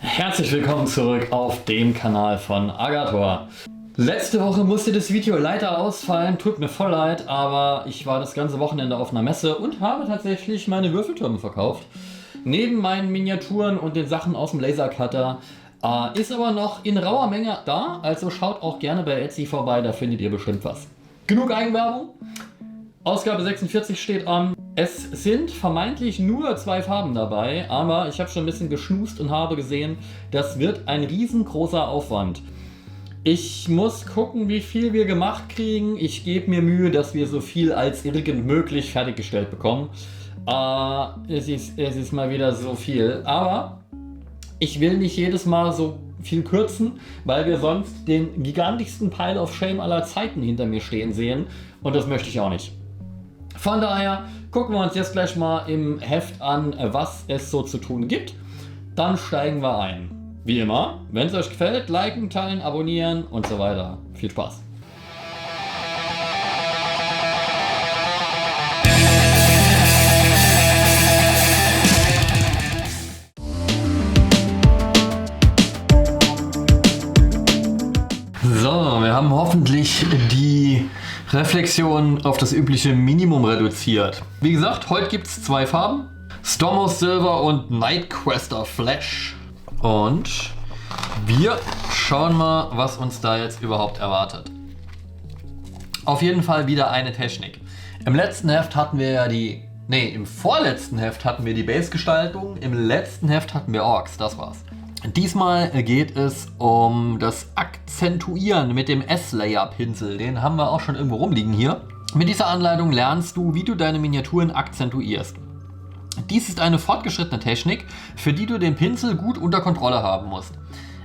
Herzlich willkommen zurück auf dem Kanal von Agathor. Letzte Woche musste das Video leider ausfallen, tut mir voll leid, aber ich war das ganze Wochenende auf einer Messe und habe tatsächlich meine Würfeltürme verkauft. Neben meinen Miniaturen und den Sachen aus dem Lasercutter ist aber noch in rauer Menge da, also schaut auch gerne bei Etsy vorbei, da findet ihr bestimmt was. Genug Eigenwerbung. Ausgabe 46 steht an. Es sind vermeintlich nur 2 Farben dabei, aber ich habe schon ein bisschen geschnust und habe gesehen, das wird ein riesengroßer Aufwand. Ich muss gucken, wie viel wir gemacht kriegen. Ich gebe mir Mühe, dass wir so viel als irgend möglich fertiggestellt bekommen. Es ist mal wieder so viel, aber ich will nicht jedes Mal so viel kürzen, weil wir sonst den gigantischsten Pile of Shame aller Zeiten hinter mir stehen sehen und das möchte ich auch nicht. Von daher gucken wir uns jetzt gleich mal im Heft an, was es so zu tun gibt. Dann steigen wir ein. Wie immer, wenn es euch gefällt, liken, teilen, abonnieren und so weiter. Viel Spaß! So, wir haben hoffentlich die Reflexion auf das übliche Minimum reduziert. Wie gesagt, heute gibt es 2 Farben. Stormhost Silver und Nightquester Flash. Und wir schauen mal, was uns da jetzt überhaupt erwartet. Auf jeden Fall wieder eine Technik. Im letzten Heft hatten wir ja im vorletzten Heft hatten wir die Base-Gestaltung, im letzten Heft hatten wir Orks, das war's. Diesmal geht es um das Akzentuieren mit dem S-Layer-Pinsel. Den haben wir auch schon irgendwo rumliegen hier. Mit dieser Anleitung lernst du, wie du deine Miniaturen akzentuierst. Dies ist eine fortgeschrittene Technik, für die du den Pinsel gut unter Kontrolle haben musst.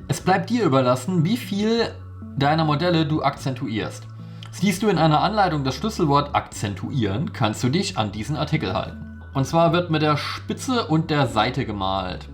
Es bleibt dir überlassen, wie viel deiner Modelle du akzentuierst. Siehst du in einer Anleitung das Schlüsselwort akzentuieren, kannst du dich an diesen Artikel halten. Und zwar wird mit der Spitze und der Seite gemalt.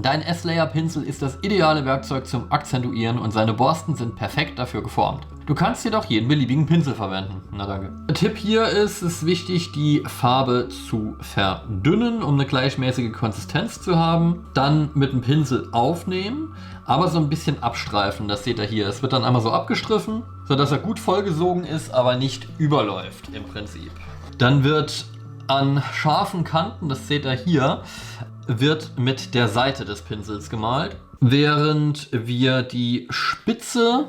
Dein S-Layer-Pinsel ist das ideale Werkzeug zum Akzentuieren und seine Borsten sind perfekt dafür geformt. Du kannst jedoch jeden beliebigen Pinsel verwenden. Na danke. Der Tipp hier ist, es ist wichtig, die Farbe zu verdünnen, um eine gleichmäßige Konsistenz zu haben. Dann mit dem Pinsel aufnehmen, aber so ein bisschen abstreifen. Das seht ihr hier. Es wird dann einmal so abgestriffen, sodass er gut vollgesogen ist, aber nicht überläuft im Prinzip. Dann wird an scharfen Kanten, das seht ihr hier, wird mit der Seite des Pinsels gemalt, während wir die Spitze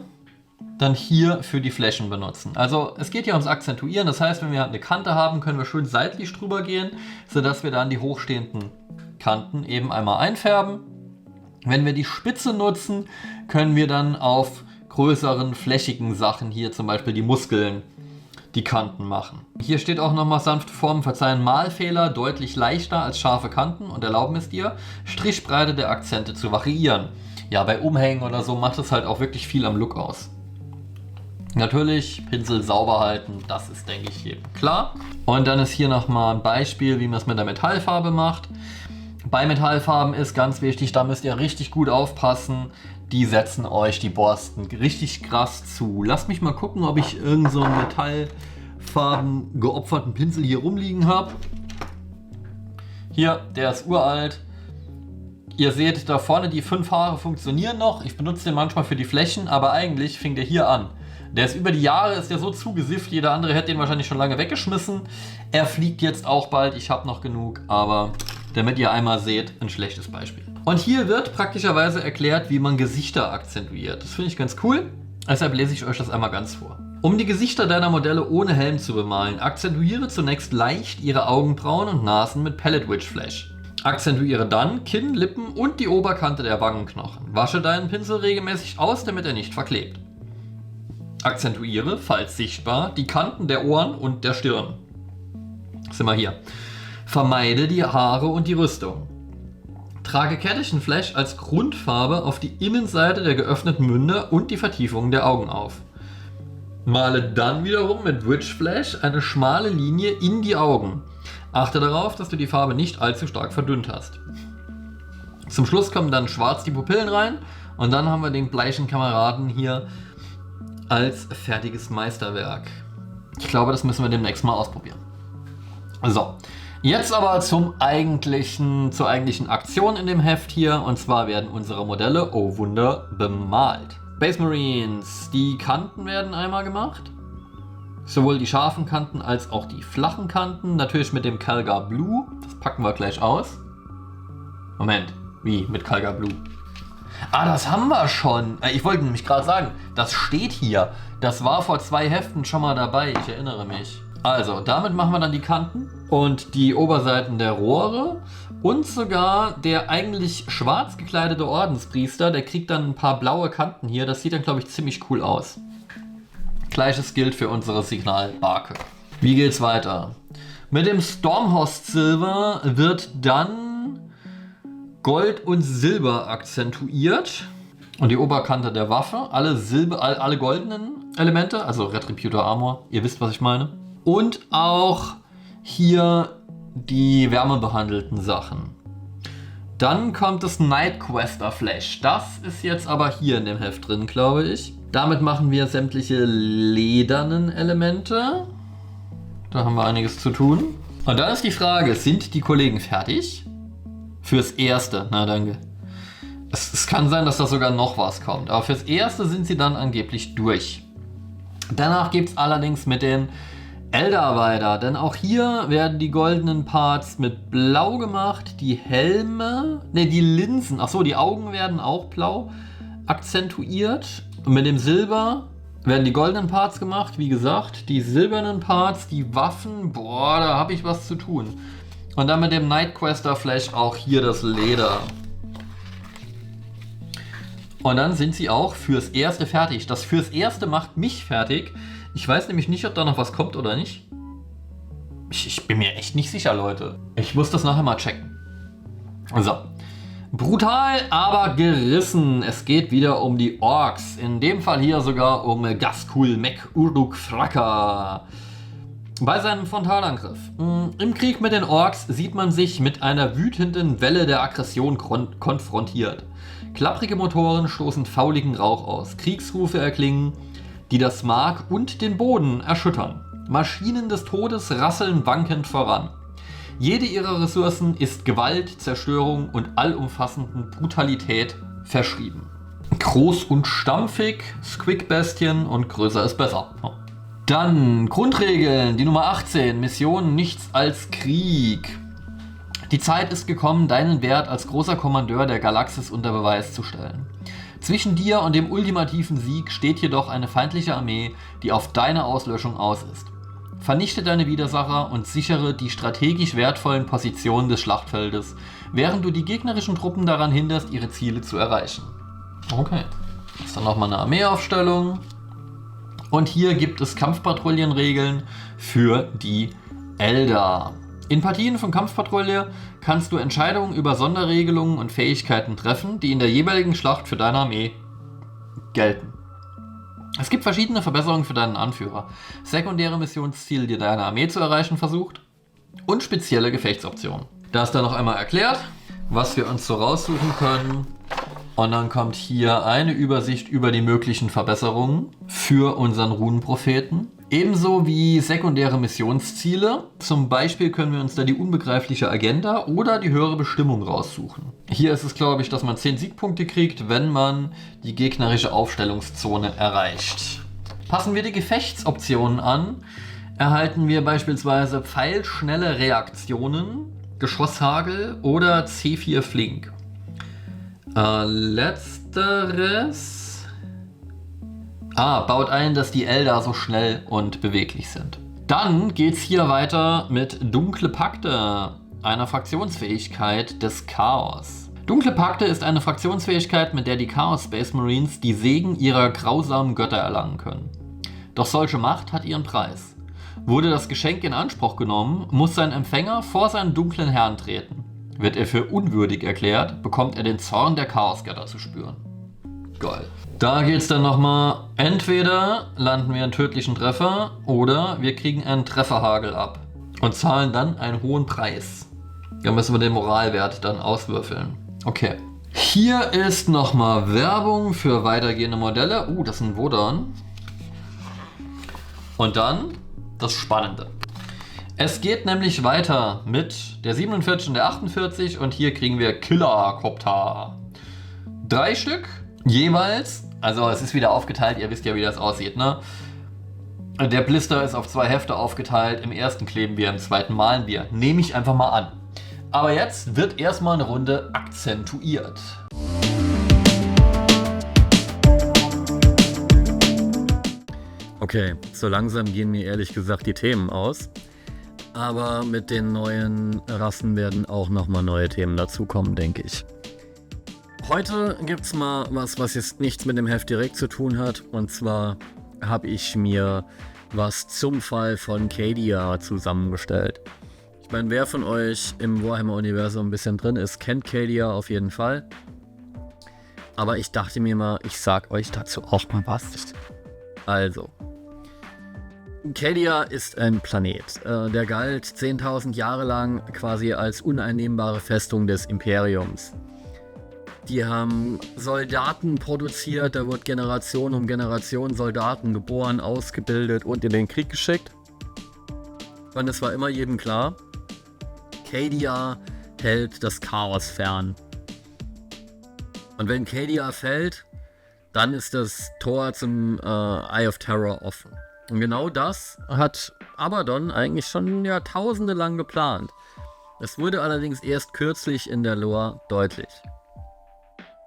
dann hier für die Flächen benutzen. Also es geht hier ums Akzentuieren, das heißt, wenn wir eine Kante haben, können wir schön seitlich drüber gehen, sodass wir dann die hochstehenden Kanten eben einmal einfärben. Wenn wir die Spitze nutzen, können wir dann auf größeren flächigen Sachen, hier zum Beispiel die Muskeln, die Kanten machen. Hier steht auch nochmal, sanfte Formen verzeihen Malfehler deutlich leichter als scharfe Kanten und erlauben es dir, Strichbreite der Akzente zu variieren. Ja, bei Umhängen oder so macht es halt auch wirklich viel am Look aus. Natürlich, Pinsel sauber halten, das ist, denke ich, jedem klar. Und dann ist hier nochmal ein Beispiel, wie man es mit der Metallfarbe macht. Bei Metallfarben ist ganz wichtig, da müsst ihr richtig gut aufpassen. Die setzen euch die Borsten richtig krass zu. Lasst mich mal gucken, ob ich irgend so einen Metallfarben geopferten Pinsel hier rumliegen habe. Hier, der ist uralt. Ihr seht da vorne, die 5 Haare funktionieren noch. Ich benutze den manchmal für die Flächen, aber eigentlich fing der hier an. Der ist über die Jahre, ist der so zugesifft, jeder andere hätte den wahrscheinlich schon lange weggeschmissen. Er fliegt jetzt auch bald, ich habe noch genug, aber damit ihr einmal seht, ein schlechtes Beispiel. Und hier wird praktischerweise erklärt, wie man Gesichter akzentuiert. Das finde ich ganz cool, deshalb lese ich euch das einmal ganz vor. Um die Gesichter deiner Modelle ohne Helm zu bemalen, akzentuiere zunächst leicht ihre Augenbrauen und Nasen mit Palette Witch Flash. Akzentuiere dann Kinn, Lippen und die Oberkante der Wangenknochen. Wasche deinen Pinsel regelmäßig aus, damit er nicht verklebt. Akzentuiere, falls sichtbar, die Kanten der Ohren und der Stirn. Sind wir hier. Vermeide die Haare und die Rüstung. Trage Kettchenflash als Grundfarbe auf die Innenseite der geöffneten Münder und die Vertiefungen der Augen auf. Male dann wiederum mit Witch Flash eine schmale Linie in die Augen. Achte darauf, dass du die Farbe nicht allzu stark verdünnt hast. Zum Schluss kommen dann schwarz die Pupillen rein und dann haben wir den bleichen Kameraden hier als fertiges Meisterwerk. Ich glaube, das müssen wir demnächst mal ausprobieren. So, Jetzt aber zur eigentlichen Aktion in dem Heft hier. Und zwar werden unsere Modelle, oh Wunder, bemalt. Space Marines, die Kanten werden einmal gemacht. Sowohl die scharfen Kanten als auch die flachen Kanten. Natürlich mit dem Calgar Blue. Das packen wir gleich aus. Moment, wie mit Calgar Blue? Ah, das haben wir schon. Ich wollte nämlich gerade sagen, das steht hier. Das war vor 2 Heften schon mal dabei, ich erinnere mich. Also, damit machen wir dann die Kanten und die Oberseiten der Rohre. Und sogar der eigentlich schwarz gekleidete Ordenspriester, der kriegt dann ein paar blaue Kanten hier. Das sieht dann, glaube ich, ziemlich cool aus. Gleiches gilt für unsere Signalbarke. Wie geht's weiter? Mit dem Stormhost Silver wird dann Gold und Silber akzentuiert. Und die Oberkante der Waffe, alle goldenen Elemente, also Retributor Armor, ihr wisst, was ich meine. Und auch hier die wärmebehandelten Sachen. Dann kommt das Nightquester Flash. Das ist jetzt aber hier in dem Heft drin, glaube ich. Damit machen wir sämtliche ledernen Elemente. Da haben wir einiges zu tun. Und dann ist die Frage, sind die Kollegen fertig? Fürs Erste, na danke. Es kann sein, dass da sogar noch was kommt. Aber fürs Erste sind sie dann angeblich durch. Danach gibt es allerdings mit den Eldar weiter. Denn auch hier werden die goldenen Parts mit blau gemacht. Die Helme, die Linsen, achso, die Augen werden auch blau akzentuiert. Und mit dem Silber werden die goldenen Parts gemacht. Wie gesagt, die silbernen Parts, die Waffen, boah, da habe ich was zu tun. Und dann mit dem Nightquester Flash auch hier das Leder. Und dann sind sie auch fürs Erste fertig. Das fürs Erste macht mich fertig. Ich weiß nämlich nicht, ob da noch was kommt oder nicht. Ich bin mir echt nicht sicher, Leute. Ich muss das nachher mal checken. So. Brutal, aber gerissen. Es geht wieder um die Orks. In dem Fall hier sogar um Ghazghkull Mek Uruk Thraka. Bei seinem Frontalangriff. Im Krieg mit den Orks sieht man sich mit einer wütenden Welle der Aggression konfrontiert. Klapprige Motoren stoßen fauligen Rauch aus. Kriegsrufe erklingen, die das Mark und den Boden erschüttern. Maschinen des Todes rasseln wankend voran. Jede ihrer Ressourcen ist Gewalt, Zerstörung und allumfassenden Brutalität verschrieben. Groß und stampfig, Squig-Bestien und größer ist besser. Dann Grundregeln, die Nummer 18, Mission Nichts als Krieg. Die Zeit ist gekommen, deinen Wert als großer Kommandeur der Galaxis unter Beweis zu stellen. Zwischen dir und dem ultimativen Sieg steht jedoch eine feindliche Armee, die auf deine Auslöschung aus ist. Vernichte deine Widersacher und sichere die strategisch wertvollen Positionen des Schlachtfeldes, während du die gegnerischen Truppen daran hinderst, ihre Ziele zu erreichen. Okay, das ist dann nochmal eine Armeeaufstellung. Und hier gibt es Kampfpatrouillenregeln für die Eldar. In Partien von Kampfpatrouille kannst du Entscheidungen über Sonderregelungen und Fähigkeiten treffen, die in der jeweiligen Schlacht für deine Armee gelten. Es gibt verschiedene Verbesserungen für deinen Anführer, sekundäre Missionsziele, die deine Armee zu erreichen versucht und spezielle Gefechtsoptionen. Da ist dann noch einmal erklärt, was wir uns so raussuchen können. Und dann kommt hier eine Übersicht über die möglichen Verbesserungen für unseren Runenpropheten. Ebenso wie sekundäre Missionsziele. Zum Beispiel können wir uns da die unbegreifliche Agenda oder die höhere Bestimmung raussuchen. Hier ist es, glaube ich, dass man 10 Siegpunkte kriegt, wenn man die gegnerische Aufstellungszone erreicht. Passen wir die Gefechtsoptionen an, erhalten wir beispielsweise pfeilschnelle Reaktionen, Geschosshagel oder C4 Flink. Letzteres baut ein, dass die Eldar so schnell und beweglich sind. Dann geht's hier weiter mit Dunkle Pakte, einer Fraktionsfähigkeit des Chaos. Dunkle Pakte ist eine Fraktionsfähigkeit, mit der die Chaos Space Marines die Segen ihrer grausamen Götter erlangen können. Doch solche Macht hat ihren Preis. Wurde das Geschenk in Anspruch genommen, muss sein Empfänger vor seinen dunklen Herrn treten. Wird er für unwürdig erklärt, bekommt er den Zorn der Chaosgötter zu spüren. Geil. Da geht's dann nochmal, entweder landen wir einen tödlichen Treffer oder wir kriegen einen Trefferhagel ab und zahlen dann einen hohen Preis. Da müssen wir den Moralwert dann auswürfeln. Okay. Hier ist nochmal Werbung für weitergehende Modelle. Das ist ein Wodan. Und dann das Spannende. Es geht nämlich weiter mit der 47 und der 48 und hier kriegen wir Killercopter. 3 Stück jeweils, also es ist wieder aufgeteilt, ihr wisst ja, wie das aussieht, ne? Der Blister ist auf 2 Hefte aufgeteilt, im ersten kleben wir, im zweiten malen wir. Nehme ich einfach mal an. Aber jetzt wird erstmal eine Runde akzentuiert. Okay, so langsam gehen mir ehrlich gesagt die Themen aus. Aber mit den neuen Rassen werden auch nochmal neue Themen dazukommen, denke ich. Heute gibt es mal was jetzt nichts mit dem Heft direkt zu tun hat. Und zwar habe ich mir was zum Fall von Cadia zusammengestellt. Ich meine, wer von euch im Warhammer-Universum ein bisschen drin ist, kennt Cadia auf jeden Fall. Aber ich dachte mir mal, ich sag euch dazu auch mal was. Also, Cadia ist ein Planet. Der galt 10.000 Jahre lang quasi als uneinnehmbare Festung des Imperiums. Die haben Soldaten produziert, da wird Generation um Generation Soldaten geboren, ausgebildet und in den Krieg geschickt. Und es war immer jedem klar, Cadia hält das Chaos fern. Und wenn Cadia fällt, dann ist das Tor zum Eye of Terror offen. Und genau das hat Abaddon eigentlich schon Jahrtausende lang geplant. Es wurde allerdings erst kürzlich in der Lore deutlich.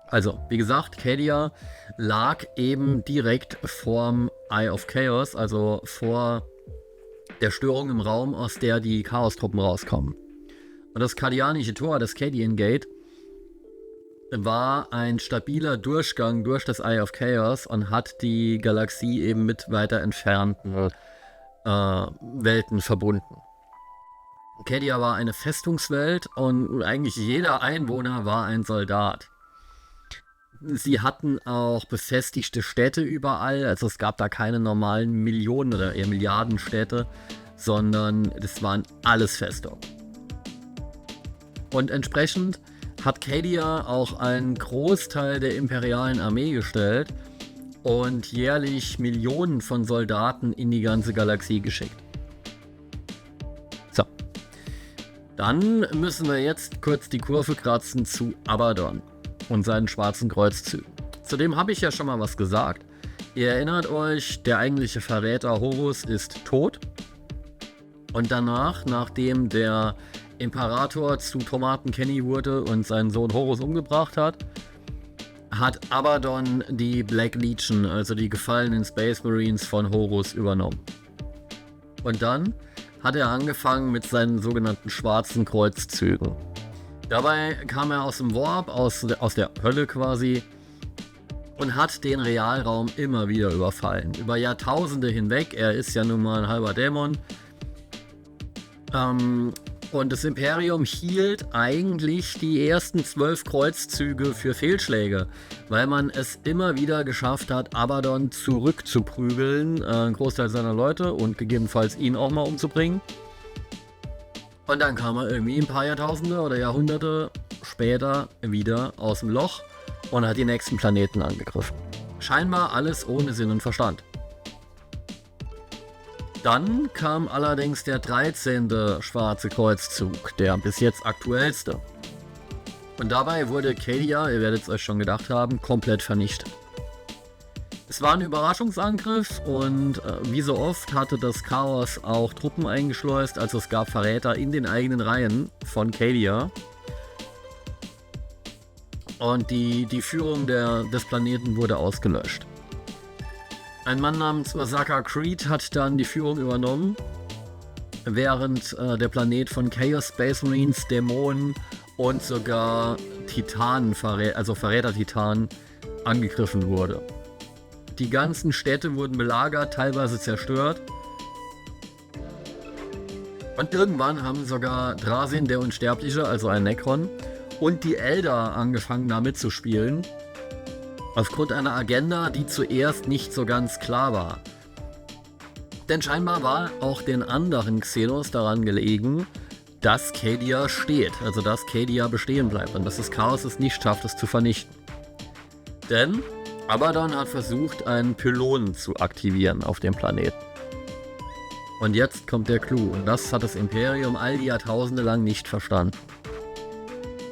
Also, wie gesagt, Cadia lag eben direkt vorm Eye of Chaos, also vor der Störung im Raum, aus der die Chaos-Truppen rauskommen. Und das Cadianische Tor, das Cadian Gate, war ein stabiler Durchgang durch das Eye of Chaos und hat die Galaxie eben mit weiter entfernten Welten verbunden. Cadia war eine Festungswelt und eigentlich jeder Einwohner war ein Soldat. Sie hatten auch befestigte Städte überall, also es gab da keine normalen Millionen oder eher Milliardenstädte, sondern das waren alles Festungen. Und entsprechend hat Cadia auch einen Großteil der imperialen Armee gestellt und jährlich Millionen von Soldaten in die ganze Galaxie geschickt. So, dann müssen wir jetzt kurz die Kurve kratzen zu Abaddon und seinen schwarzen Kreuzzügen. Zudem habe ich ja schon mal was gesagt. Ihr erinnert euch, der eigentliche Verräter Horus ist tot. Und danach, nachdem der Imperator zu Tomaten Kenny wurde und seinen Sohn Horus umgebracht hat, hat Abaddon die Black Legion, also die gefallenen Space Marines von Horus, übernommen. Und dann hat er angefangen mit seinen sogenannten schwarzen Kreuzzügen. Dabei kam er aus dem Warp, aus der Hölle quasi, und hat den Realraum immer wieder überfallen. Über Jahrtausende hinweg, er ist ja nun mal ein halber Dämon. Und das Imperium hielt eigentlich die ersten 12 Kreuzzüge für Fehlschläge, weil man es immer wieder geschafft hat, Abaddon zurückzuprügeln, einen Großteil seiner Leute und gegebenenfalls ihn auch mal umzubringen. Und dann kam er irgendwie ein paar Jahrtausende oder Jahrhunderte später wieder aus dem Loch und hat die nächsten Planeten angegriffen. Scheinbar alles ohne Sinn und Verstand. Dann kam allerdings der 13. schwarze Kreuzzug, der bis jetzt aktuellste. Und dabei wurde Cadia, ihr werdet es euch schon gedacht haben, komplett vernichtet. Es war ein Überraschungsangriff und wie so oft hatte das Chaos auch Truppen eingeschleust, also es gab Verräter in den eigenen Reihen von Cadia. Und die Führung des Planeten wurde ausgelöscht. Ein Mann namens Osaka Creed hat dann die Führung übernommen, während der Planet von Chaos Space Marines, Dämonen und sogar Titanen, also Verräter-Titanen, angegriffen wurde. Die ganzen Städte wurden belagert, teilweise zerstört. Und irgendwann haben sogar Drasin, der Unsterbliche, also ein Necron, und die Elder angefangen da mitzuspielen. Aufgrund einer Agenda, die zuerst nicht so ganz klar war. Denn scheinbar war auch den anderen Xenos daran gelegen, dass Cadia steht, also dass Cadia bestehen bleibt und dass das Chaos es nicht schafft, es zu vernichten. Denn Abaddon hat versucht, einen Pylonen zu aktivieren auf dem Planeten. Und jetzt kommt der Clou. Und das hat das Imperium all die Jahrtausende lang nicht verstanden.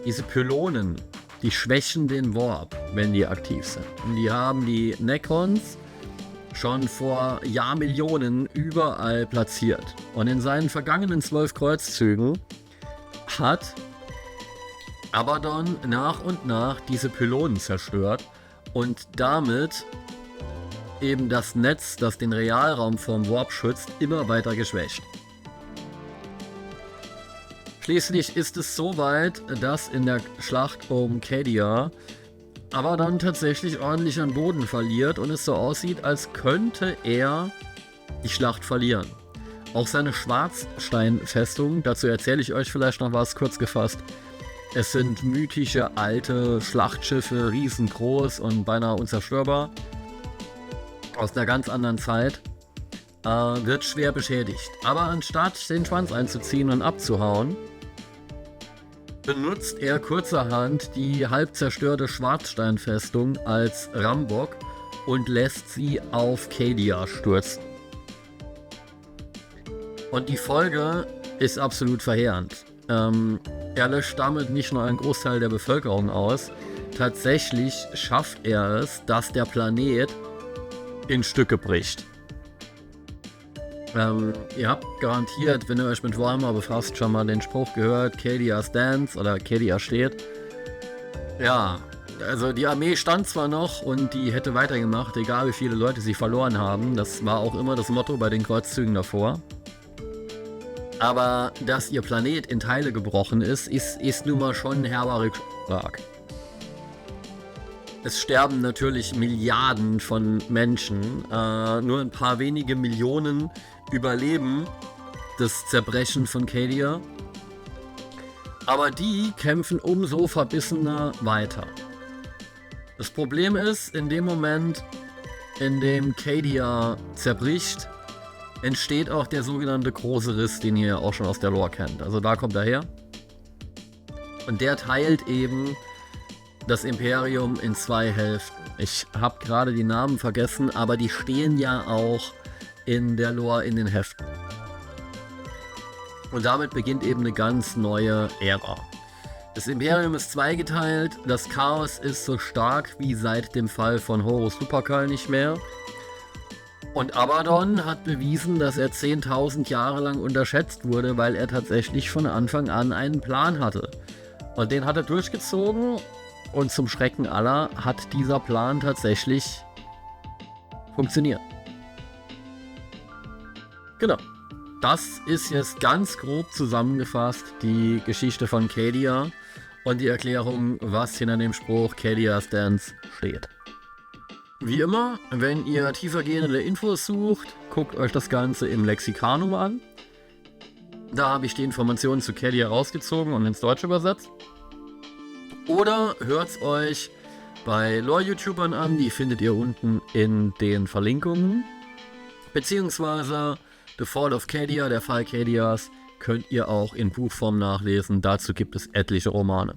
Diese Pylonen, die schwächen den Warp, wenn die aktiv sind. Und die haben die Necrons schon vor Jahrmillionen überall platziert. Und in seinen vergangenen 12 Kreuzzügen hat Abaddon nach und nach diese Pylonen zerstört und damit eben das Netz, das den Realraum vom Warp schützt, immer weiter geschwächt. Schließlich ist es so weit, dass in der Schlacht um Cadia Abaddon tatsächlich ordentlich an Boden verliert und es so aussieht, als könnte er die Schlacht verlieren. Auch seine Schwarzsteinfestung, dazu erzähle ich euch vielleicht noch was kurz gefasst. Es sind mythische alte Schlachtschiffe, riesengroß und beinahe unzerstörbar. Aus einer ganz anderen Zeit, wird schwer beschädigt. Aber anstatt den Schwanz einzuziehen und abzuhauen, benutzt er kurzerhand die halb zerstörte Schwarzsteinfestung als Rambock und lässt sie auf Cadia stürzen. Und die Folge ist absolut verheerend. Er löscht damit nicht nur einen Großteil der Bevölkerung aus, tatsächlich schafft er es, dass der Planet in Stücke bricht. Ihr habt garantiert, wenn ihr euch mit Warhammer befasst, schon mal den Spruch gehört, Cadia stands oder Cadia steht. Ja, also die Armee stand zwar noch und die hätte weitergemacht, egal wie viele Leute sie verloren haben. Das war auch immer das Motto bei den Kreuzzügen davor. Aber dass ihr Planet in Teile gebrochen ist nun mal schon ein herber Rückschlag. Es sterben natürlich Milliarden von Menschen, nur ein paar wenige Millionen überleben das Zerbrechen von Cadia. Aber die kämpfen umso verbissener weiter. Das Problem ist, in dem Moment, in dem Cadia zerbricht, entsteht auch der sogenannte große Riss, den ihr auch schon aus der Lore kennt. Also da kommt er her. Und der teilt eben das Imperium in zwei Hälften. Ich habe gerade die Namen vergessen, aber die stehen ja auch in der Lore in den Heften. Und damit beginnt eben eine ganz neue Ära. Das Imperium ist zweigeteilt, das Chaos ist so stark wie seit dem Fall von Horus Lupercal nicht mehr. Und Abaddon hat bewiesen, dass er 10.000 Jahre lang unterschätzt wurde, weil er tatsächlich von Anfang an einen Plan hatte. Und den hat er durchgezogen und zum Schrecken aller hat dieser Plan tatsächlich funktioniert. Genau. Das ist jetzt ganz grob zusammengefasst die Geschichte von Cadia und die Erklärung, was hinter dem Spruch Cadia Stands steht. Wie immer, wenn ihr tiefergehende Infos sucht, guckt euch das Ganze im Lexikanum an. Da habe ich die Informationen zu Cadia rausgezogen und ins Deutsche übersetzt. Oder hört es euch bei Lore-YouTubern an, die findet ihr unten in den Verlinkungen. Beziehungsweise The Fall of Cadia, der Fall Cadias, könnt ihr auch in Buchform nachlesen. Dazu gibt es etliche Romane.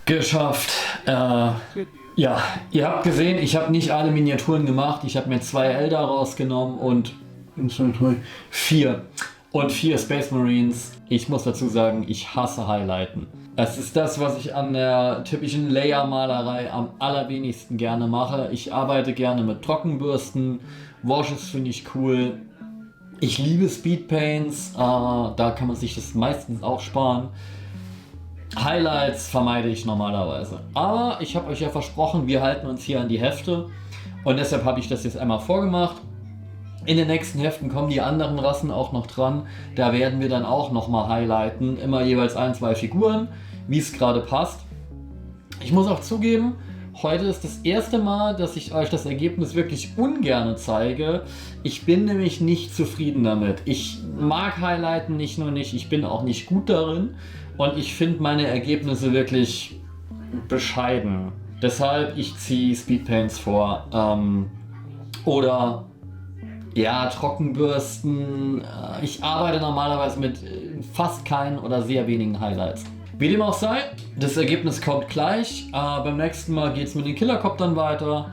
Geschafft. Ja, ihr habt gesehen, ich habe nicht alle Miniaturen gemacht. Ich habe mir 2 Eldar rausgenommen und 4. Und 4 Space Marines. Ich muss dazu sagen, ich hasse Highlighten. Es ist das, was ich an der typischen Layer-Malerei am allerwenigsten gerne mache. Ich arbeite gerne mit Trockenbürsten. Washes finde ich cool. Ich liebe Speedpaints. Da kann man sich das meistens auch sparen. Highlights vermeide ich normalerweise. Aber ich habe euch ja versprochen, wir halten uns hier an die Hefte. Und deshalb habe ich das jetzt einmal vorgemacht. In den nächsten Heften kommen die anderen Rassen auch noch dran. Da werden wir dann auch nochmal highlighten. Immer jeweils 1, 2 Figuren, wie es gerade passt. Ich muss auch zugeben, heute ist das erste Mal, dass ich euch das Ergebnis wirklich ungern zeige. Ich bin nämlich nicht zufrieden damit. Ich mag Highlighten nicht nur nicht, ich bin auch nicht gut darin. Und ich finde meine Ergebnisse wirklich bescheiden. Deshalb, ich ziehe Speedpaints vor. Oder ja, Trockenbürsten. Ich arbeite normalerweise mit fast keinen oder sehr wenigen Highlights. Wie dem auch sei, das Ergebnis kommt gleich. Beim nächsten Mal geht es mit den Killercoptern weiter.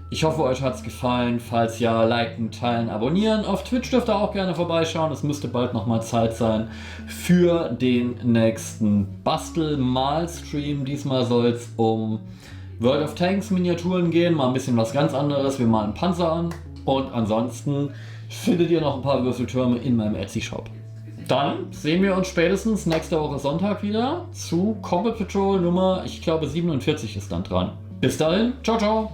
Ich hoffe, euch hat es gefallen. Falls ja, liken, teilen, abonnieren. Auf Twitch dürft ihr auch gerne vorbeischauen. Es müsste bald nochmal Zeit sein für den nächsten Bastel-Mal-Stream. Diesmal soll es um World of Tanks Miniaturen gehen. Mal ein bisschen was ganz anderes. Wir malen Panzer an. Und ansonsten findet ihr noch ein paar Würfeltürme in meinem Etsy-Shop. Dann sehen wir uns spätestens nächste Woche Sonntag wieder zu Combat Patrol Nummer, ich glaube 47 ist dann dran. Bis dahin, ciao, ciao!